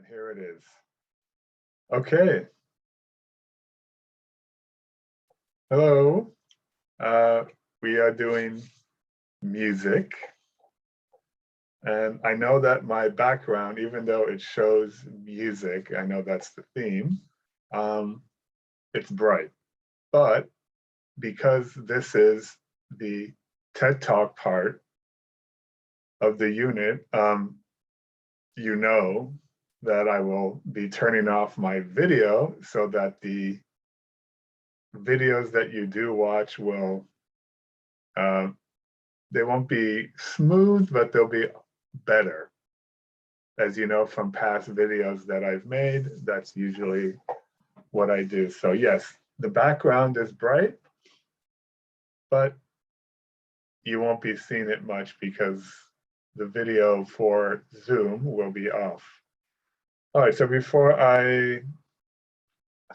Here it is. Okay. Hello. We are doing music. And I know that my background, even though it shows music, I know that's the theme, it's bright. But because this is the TED Talk part of the unit, you know that I will be turning off my video so that the videos that you do watch will, they won't be smooth, but they'll be better. As you know from past videos that I've made, that's usually what I do. So yes, the background is bright, but you won't be seeing it much because the video for Zoom will be off. All right, so before I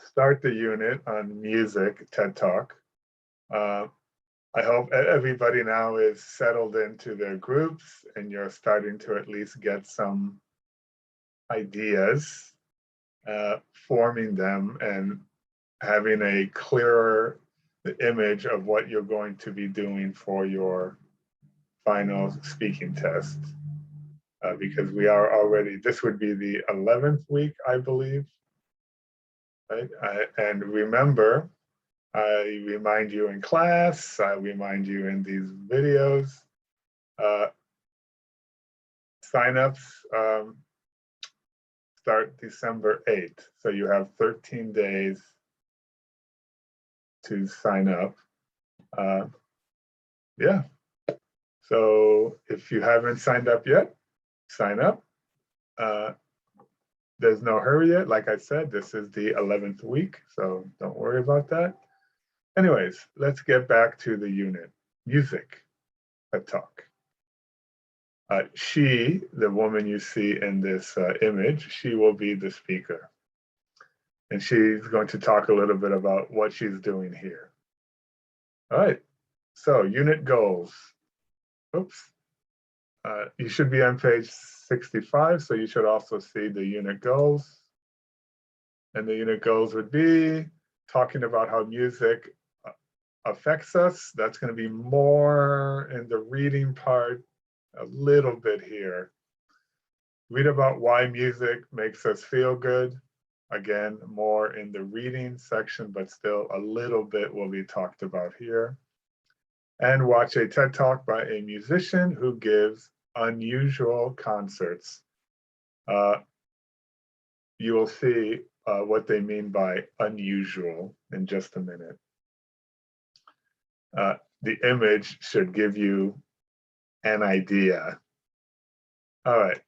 start the unit on music, TED Talk, I hope everybody now is settled into their groups and you're starting to at least get some ideas, forming them and having a clearer image of what you're going to be doing for your final speaking test. Because we are already, this would be the 11th week, I believe, right? And remember, I remind you in class, I remind you in these videos, signups start December 8th. So you have 13 days to sign up. Yeah. So if you haven't signed up yet, sign up. There's no hurry yet. Like I said, this is the 11th week, so don't worry about that. Anyways, let's get back to the unit. Music, a talk. She, the woman you see in this image, she will be the speaker. And she's going to talk a little bit about what she's doing here. All right, so unit goals. Oops. You should be on page 65, so you should also see the unit goals. And the unit goals would be talking about how music affects us. That's going to be more in the reading part, a little bit here. Read about why music makes us feel good. Again, more in the reading section, but still a little bit will be talked about here. And watch a TED Talk by a musician who gives unusual concerts. You will see what they mean by unusual in just a minute. The image should give you an idea. All right,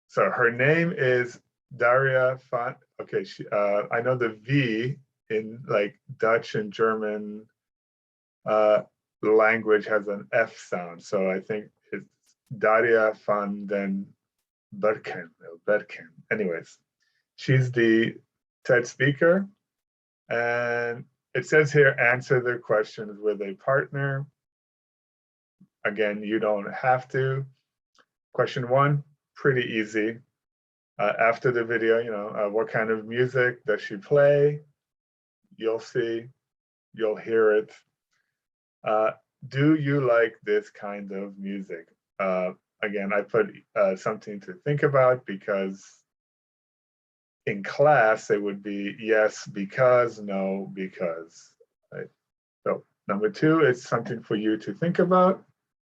so her name is Daria van, okay, I know the V in like Dutch and German language has an F sound, so I think it's Daria van den Berken. Anyways, she's the TED speaker, and it says here, answer the questions with a partner. Again, you don't have to. Question 1, pretty easy. After the video, you know, what kind of music does she play? You'll see, you'll hear it. Do you like this kind of music? Again, I put something to think about because in class it would be yes, because, no, because. Right? So number 2, it's something for you to think about.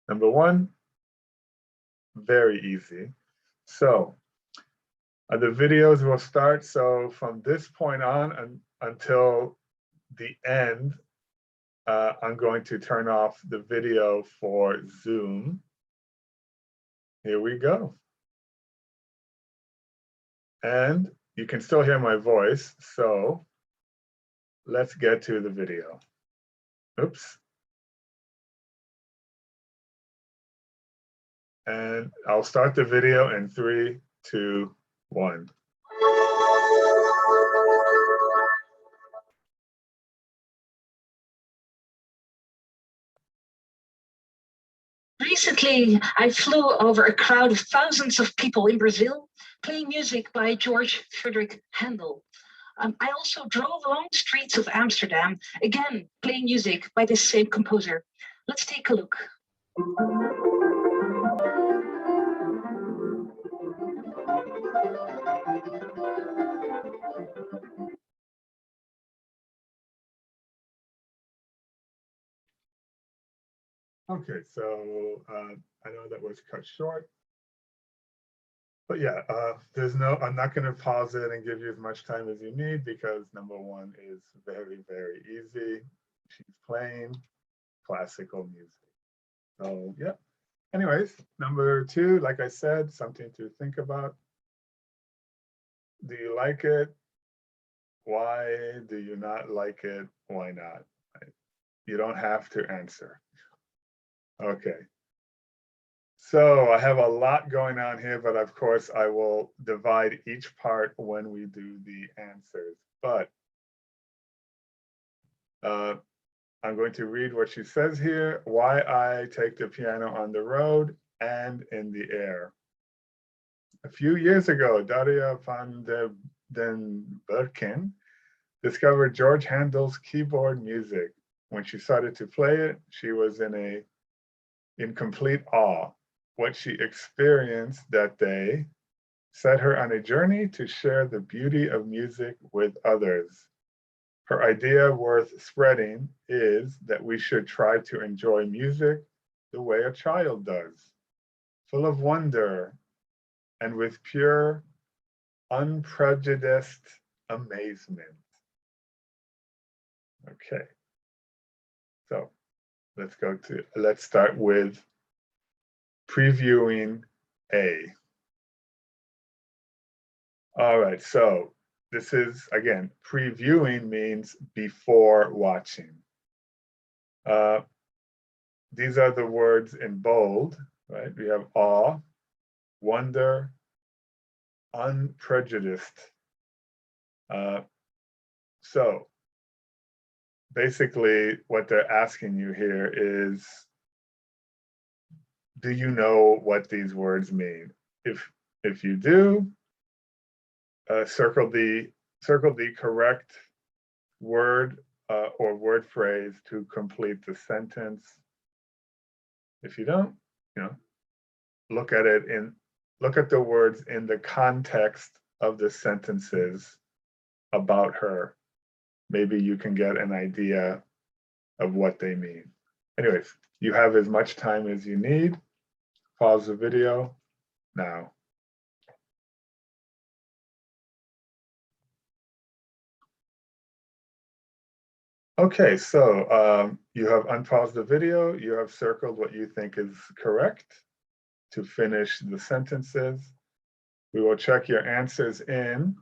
Number 1, very easy. So the videos will start. So from this point on until the end, I'm going to turn off the video for Zoom. Here we go. And you can still hear my voice. So let's get to the video. Oops. And I'll start the video in 3, 2, 1. Recently, I flew over a crowd of thousands of people in Brazil playing music by George Friedrich Handel. I also drove along the streets of Amsterdam, again playing music by this same composer. Let's take a look. Okay, so I know that was cut short. But yeah, I'm not going to pause it and give you as much time as you need because number one is very, very easy. She's playing classical music. So yeah. Anyways, number two, like I said, something to think about. Do you like it? Why do you not like it? Why not? You don't have to answer. Okay. So I have a lot going on here, but of course I will divide each part when we do the answers. But I'm going to read what she says here, why I take the piano on the road and in the air. A few years ago, Daria van den Berken discovered George Handel's keyboard music. When she started to play it, she was in complete awe. What she experienced that day set her on a journey to share the beauty of music with others. Her idea worth spreading is that we should try to enjoy music the way a child does, full of wonder and with pure, unprejudiced amazement. Okay, so let's start with previewing A. All right, so this is, again, previewing means before watching. These are the words in bold, right? We have awe, wonder, unprejudiced. So basically what they're asking you here is, do you know what these words mean? If you do, circle the correct word or word phrase to complete the sentence. If you don't, look at the words in the context of the sentences about her. Maybe you can get an idea of what they mean. Anyways, you have as much time as you need. Pause the video now. Okay, so you have unpaused the video. You have circled what you think is correct to finish the sentences. We will check your answers in.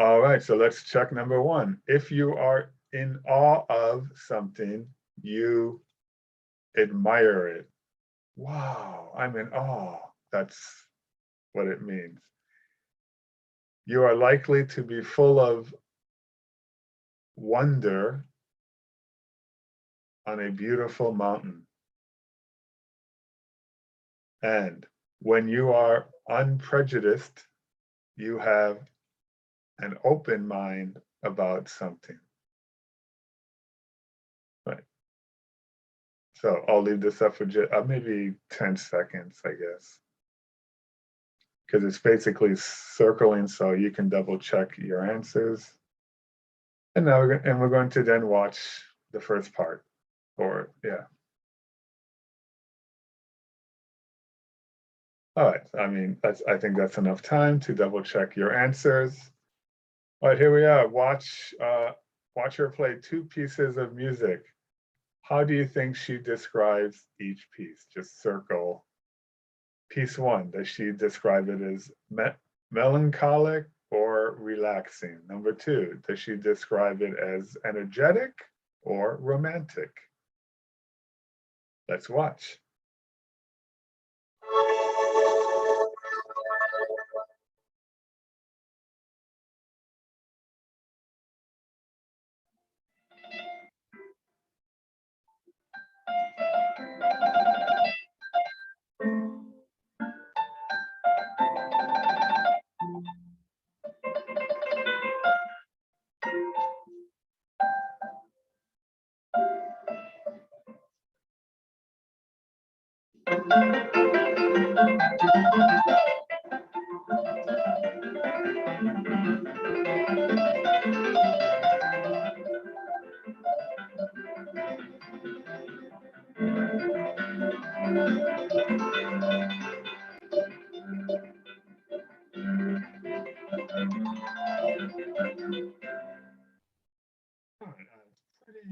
All right, so let's check number one. If you are in awe of something, you admire it. Wow, I'm in awe. That's what it means. You are likely to be full of wonder on a beautiful mountain. And when you are unprejudiced, you have an open mind about something. Right. So I'll leave this up for just maybe 10 seconds, I guess. Because it's basically circling, so you can double check your answers. And now we're going to then watch the first part, or yeah. All right, I think that's enough time to double check your answers. All right, here we are. Watch her play two pieces of music. How do you think she describes each piece? Just circle. Piece one, does she describe it as melancholic or relaxing? Number two, does she describe it as energetic or romantic? Let's watch. Pretty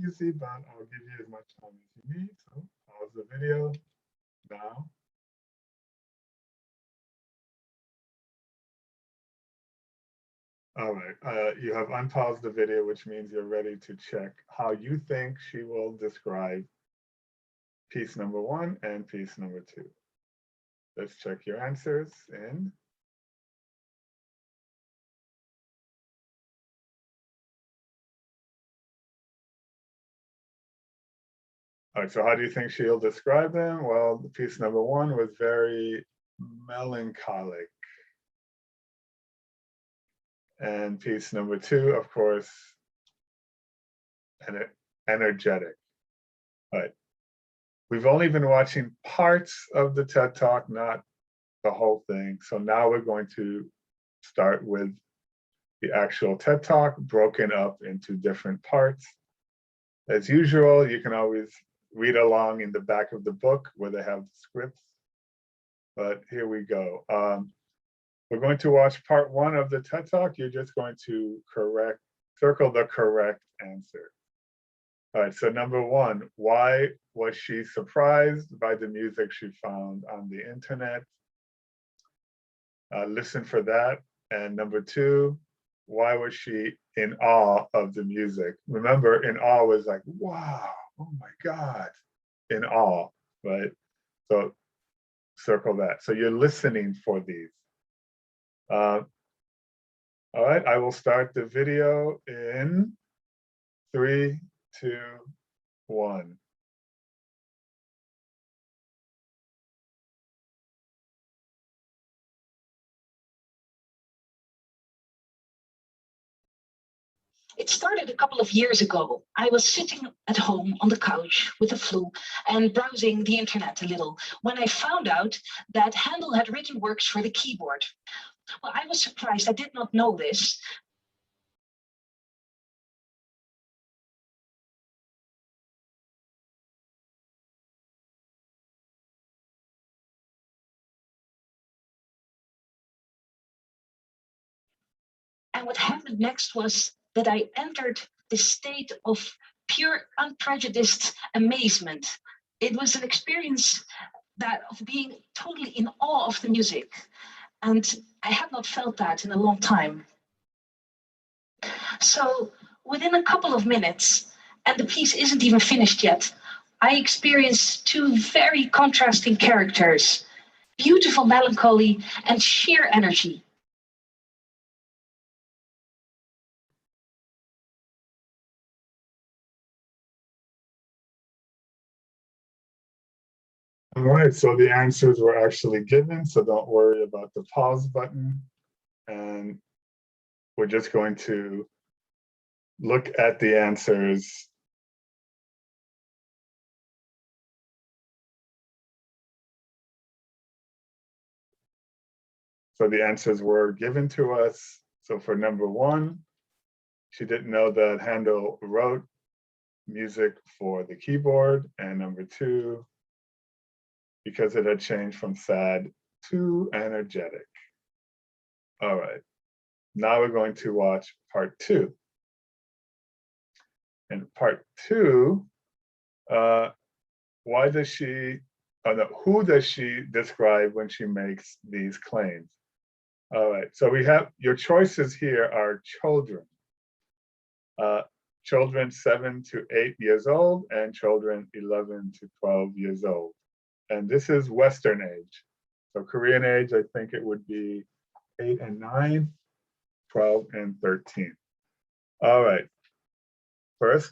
easy, but I'll give you as much time as you need. So pause the video now. All right, you have unpaused the video, which means you're ready to check how you think she will describe piece number 1 and piece number 2. Let's check your answers in. All right, so how do you think she'll describe them? Well, piece number 1 was very melancholic. And piece number 2, of course, energetic. All right. We've only been watching parts of the TED Talk, not the whole thing. So now we're going to start with the actual TED Talk broken up into different parts. As usual, you can always read along in the back of the book where they have the scripts. But here we go. We're going to watch part 1 of the TED Talk. You're just going to circle the correct answer. All right, so number 1, why was she surprised by the music she found on the internet? Listen for that. And number 2, why was she in awe of the music? Remember, in awe was like, wow, oh my God, in awe, right? So circle that. So you're listening for these. All right, I will start the video in 3, 2, 1. It started a couple of years ago. I was sitting at home on the couch with the flu and browsing the internet a little when I found out that Handel had written works for the keyboard. Well, I was surprised. I did not know this. And what happened next was that I entered this state of pure, unprejudiced amazement. It was an experience of being totally in awe of the music. And I have not felt that in a long time. So within a couple of minutes, and the piece isn't even finished yet, I experienced 2 very contrasting characters, beautiful melancholy and sheer energy. All right, so the answers were actually given, so don't worry about the pause button. And we're just going to look at the answers. So the answers were given to us. So for number 1, she didn't know that Handel wrote music for the keyboard. And number 2, because it had changed from sad to energetic. All right, now we're going to watch part 2. And part 2, who does she describe when she makes these claims? All right, so we have, your choices here are children. Children 7 to 8 years old and children 11 to 12 years old. And this is Western age. So Korean age, I think it would be 8 and 9, 12 and 13. All right, first,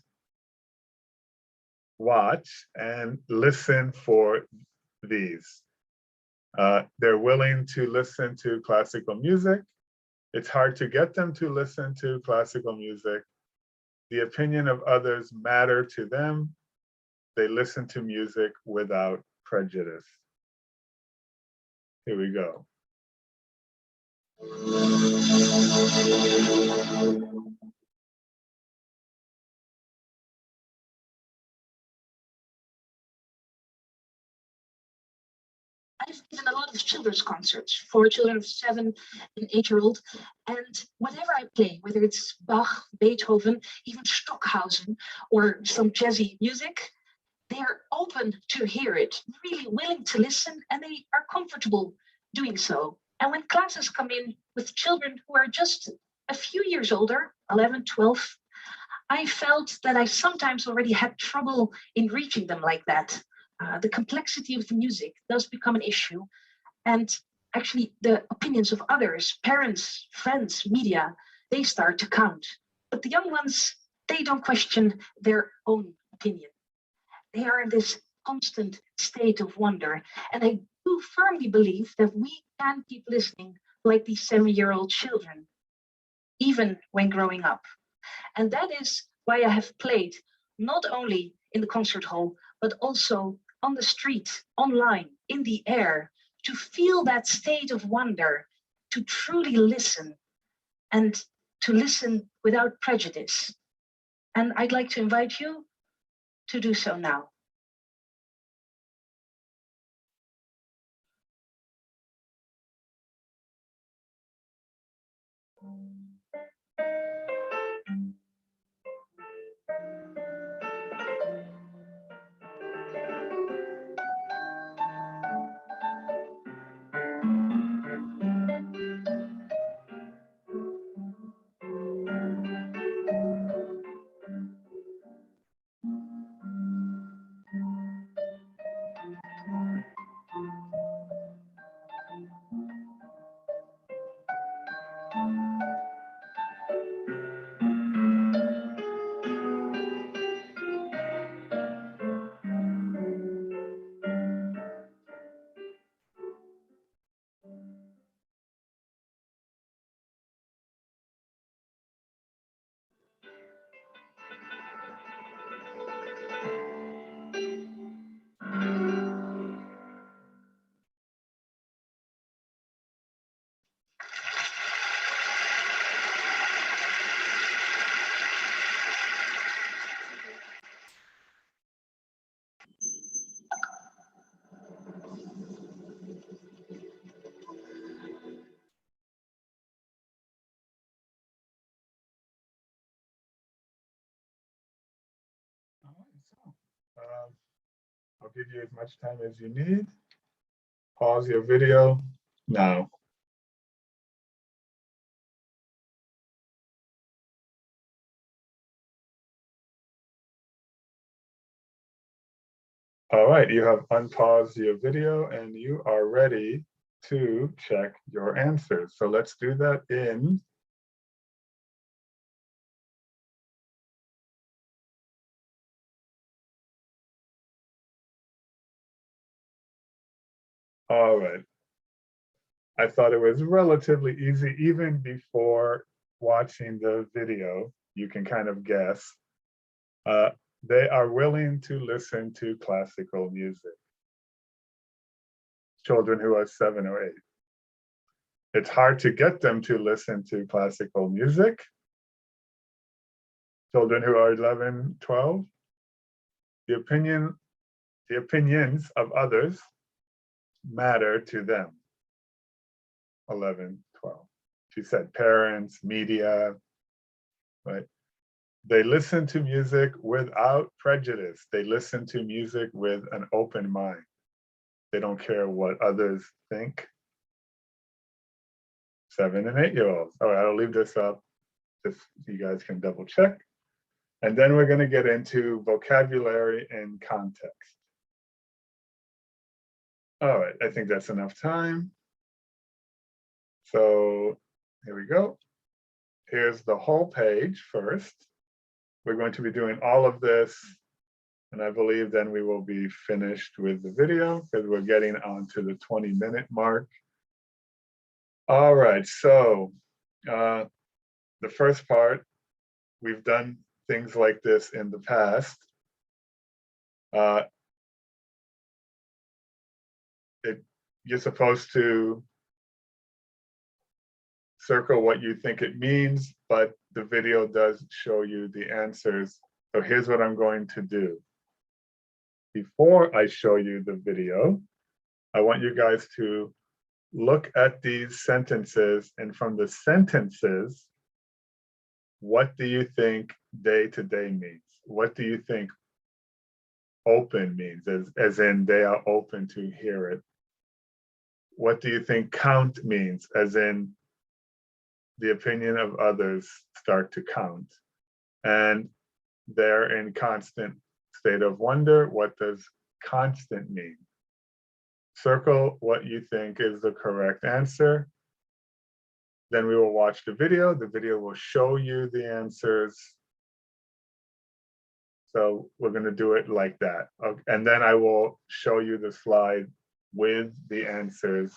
watch and listen for these. They're willing to listen to classical music. It's hard to get them to listen to classical music. The opinion of others matter to them. They listen to music without prejudice. Here we go. I've given a lot of children's concerts for children of 7 and 8-year-old, and whatever I play, whether it's Bach, Beethoven, even Stockhausen, or some jazzy music, they are open to hear it, really willing to listen, and they are comfortable doing so. And when classes come in with children who are just a few years older, 11, 12, I felt that I sometimes already had trouble in reaching them like that. The complexity of the music does become an issue. And actually, the opinions of others, parents, friends, media, they start to count. But the young ones, they don't question their own opinion. They are in this constant state of wonder. And I do firmly believe that we can keep listening like these 7-year-old children, even when growing up. And that is why I have played not only in the concert hall, but also on the street, online, in the air, to feel that state of wonder, to truly listen, and to listen without prejudice. And I'd like to invite you to do so now. I'll give you as much time as you need. Pause your video now. All right, you have unpaused your video and you are ready to check your answers. So let's do that in all right. I thought it was relatively easy even before watching the video. You can kind of guess. They are willing to listen to classical music. Children who are 7 or 8. It's hard to get them to listen to classical music. Children who are 11, 12. The opinions of others matter to them. 11, 12. She said parents, media, right? They listen to music without prejudice. They listen to music with an open mind. They don't care what others think. 7 and 8-year-olds. All right, I'll leave this up just so you guys can double check. And then we're going to get into vocabulary and context. All right, I think that's enough time. So here we go. Here's the whole page first. We're going to be doing all of this, and I believe then we will be finished with the video because we're getting on to the 20-minute mark. All right, so the first part, we've done things like this in the past. you're supposed to circle what you think it means, but the video does show you the answers. So here's what I'm going to do. Before I show you the video, I want you guys to look at these sentences, and from the sentences, what do you think day to day means? What do you think open means, as in they are open to hear it? What do you think count means, as in the opinion of others start to count? And they're in constant state of wonder. What does constant mean? Circle what you think is the correct answer. Then we will watch the video. The video will show you the answers. So we're going to do it like that. Okay. And then I will show you the slide with the answers.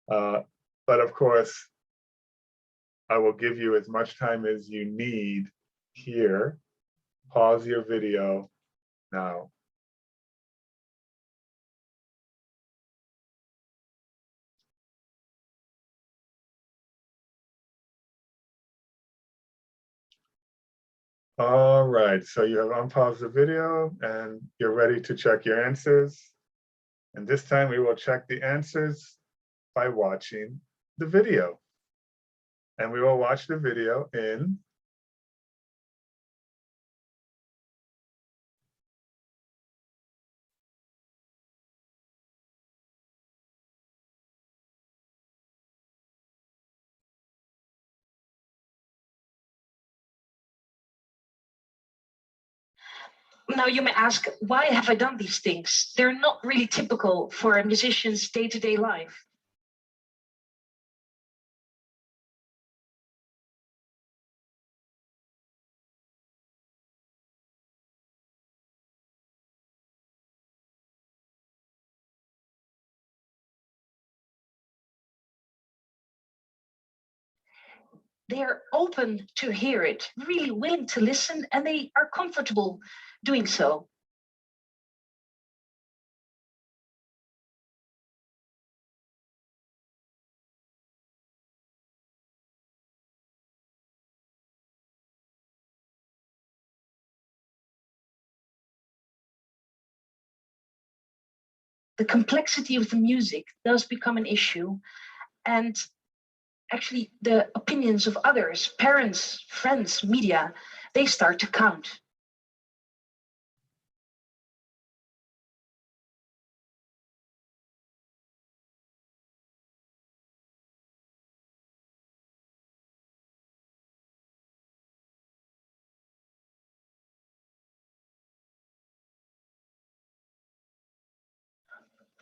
But of course, I will give you as much time as you need here. Pause your video now. All right, so you have unpaused the video and you're ready to check your answers. And this time we will check the answers by watching the video. And we will watch the video in Now you may ask, why have I done these things? They're not really typical for a musician's day-to-day life. They are open to hear it, really willing to listen, and they are comfortable doing so. The complexity of the music does become an issue, and actually the opinions of others, parents, friends, media, they start to count.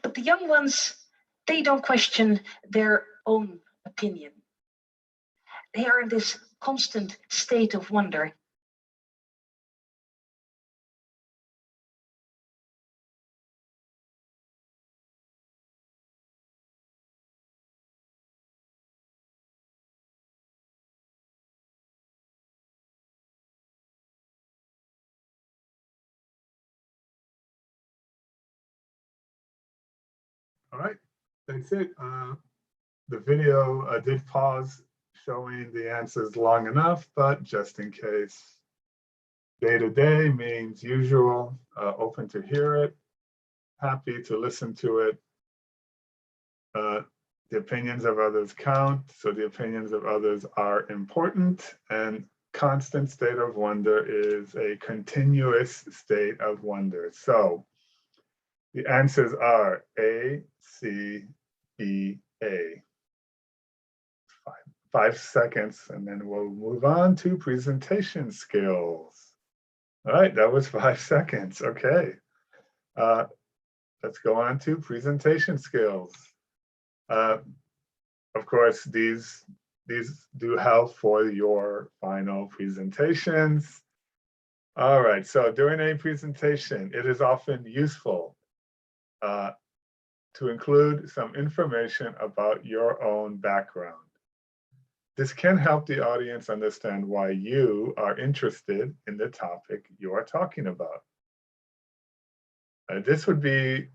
But the young ones, they don't question their own opinion. They are in this constant state of wonder. All right, that's it. The video did pause showing the answers long enough, but just in case. Day to day means usual, open to hear it, happy to listen to it. The opinions of others count, so the opinions of others are important, and constant state of wonder is a continuous state of wonder. So the answers are A, C, B, A. 5 seconds, and then we'll move on to presentation skills. All right, that was 5 seconds. Okay. Let's go on to presentation skills. Of course, these do help for your final presentations. All right, so during a presentation, it is often useful to include some information about your own background. This can help the audience understand why you are interested in the topic you are talking about. This would be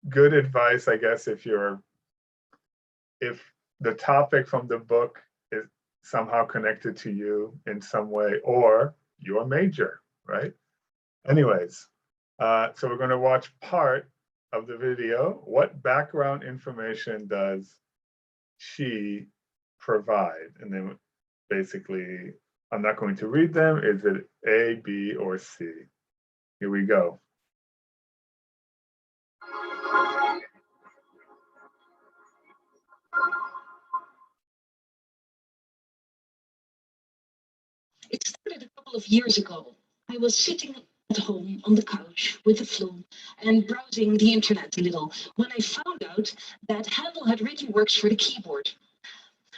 good advice, I guess, if the topic from the book is somehow connected to you in some way, or your major, right? Anyways, so we're going to watch part of the video. What background information does she provide? And then basically, I'm not going to read them. Is it A, B, or C? Here we go. It started a couple of years ago. I was sitting at home on the couch with the flu and browsing the internet a little when I found out that Handel had written works for the keyboard.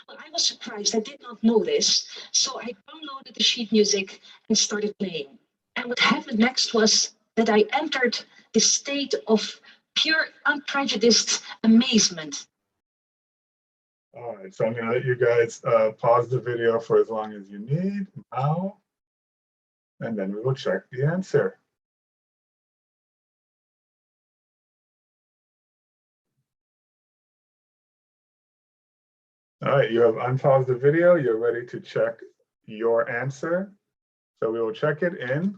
Well, I was surprised. I did not know this. So I downloaded the sheet music and started playing. And what happened next was that I entered this state of pure, unprejudiced amazement. All right, so I'm going to let you guys pause the video for as long as you need now, and then we will check the answer. All right, you have unpaused the video. You're ready to check your answer. So we will check it in.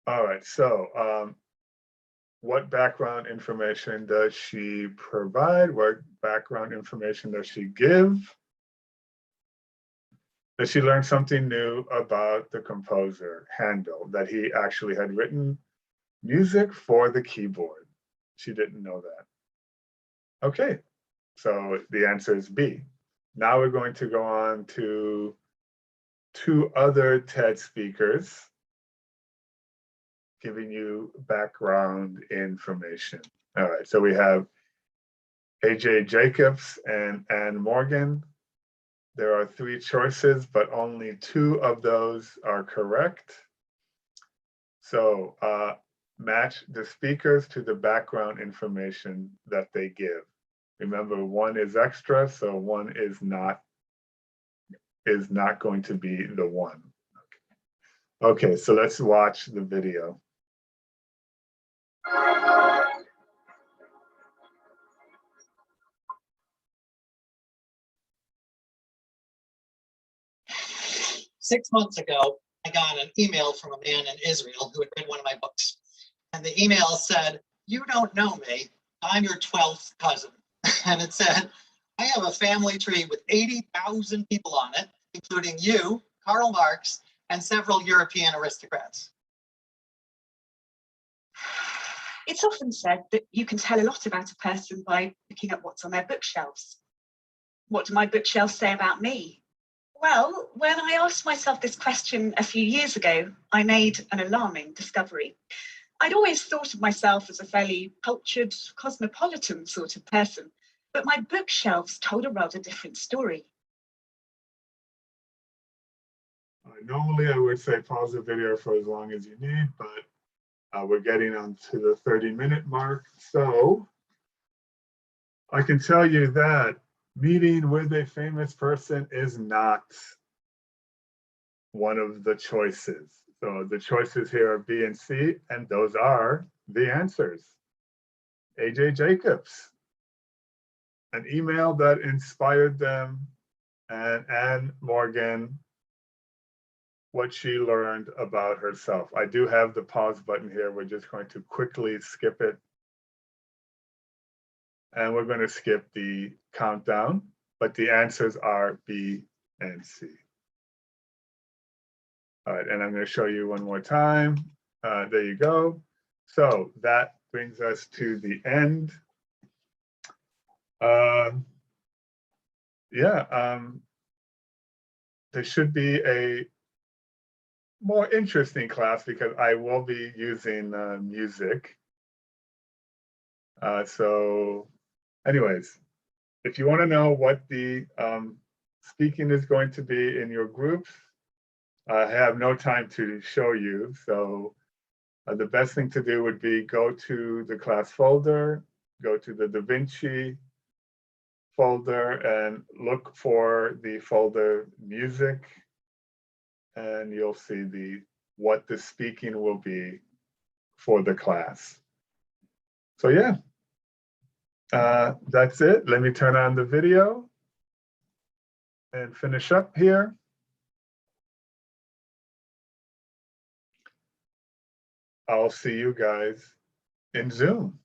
All right, so what background information does she provide? What background information does she give? Does she learn something new about the composer, Handel, that he actually had written music for the keyboard? She didn't know that. Okay, so the answer is B. Now we're going to go on to two other TED speakers giving you background information. All right, so we have AJ Jacobs and Ann Morgan. There are three choices, but only two of those are correct. So match the speakers to the background information that they give. Remember, one is extra, so one is not going to be the one. Okay, so let's watch the video. Six months ago, I got an email from a man in Israel who had read one of my books. And the email said, "You don't know me. I'm your 12th cousin." And it said, "I have a family tree with 80,000 people on it, including you, Karl Marx, and several European aristocrats." It's often said that you can tell a lot about a person by looking at what's on their bookshelves. What do my bookshelves say about me? Well, when I asked myself this question a few years ago, I made an alarming discovery. I'd always thought of myself as a fairly cultured, cosmopolitan sort of person, but my bookshelves told a rather different story. Normally, I would say pause the video for as long as you need, but we're getting on to the 30-minute mark. So I can tell you that meeting with a famous person is not one of the choices. So the choices here are B and C, and those are the answers. AJ Jacobs, an email that inspired them, and Ann Morgan, what she learned about herself. I do have the pause button here. We're just going to quickly skip it. And we're going to skip the countdown, but the answers are B and C. All right, and I'm going to show you one more time. There you go. So that brings us to the end. There should be a more interesting class because I will be using music. So anyways, if you want to know what the speaking is going to be in your groups, I have no time to show you. So the best thing to do would be go to the class folder, go to the DaVinci folder and look for the folder music. and you'll see what the speaking will be for the class. So yeah, that's it. Let me turn on the video and finish up here. I'll see you guys in Zoom.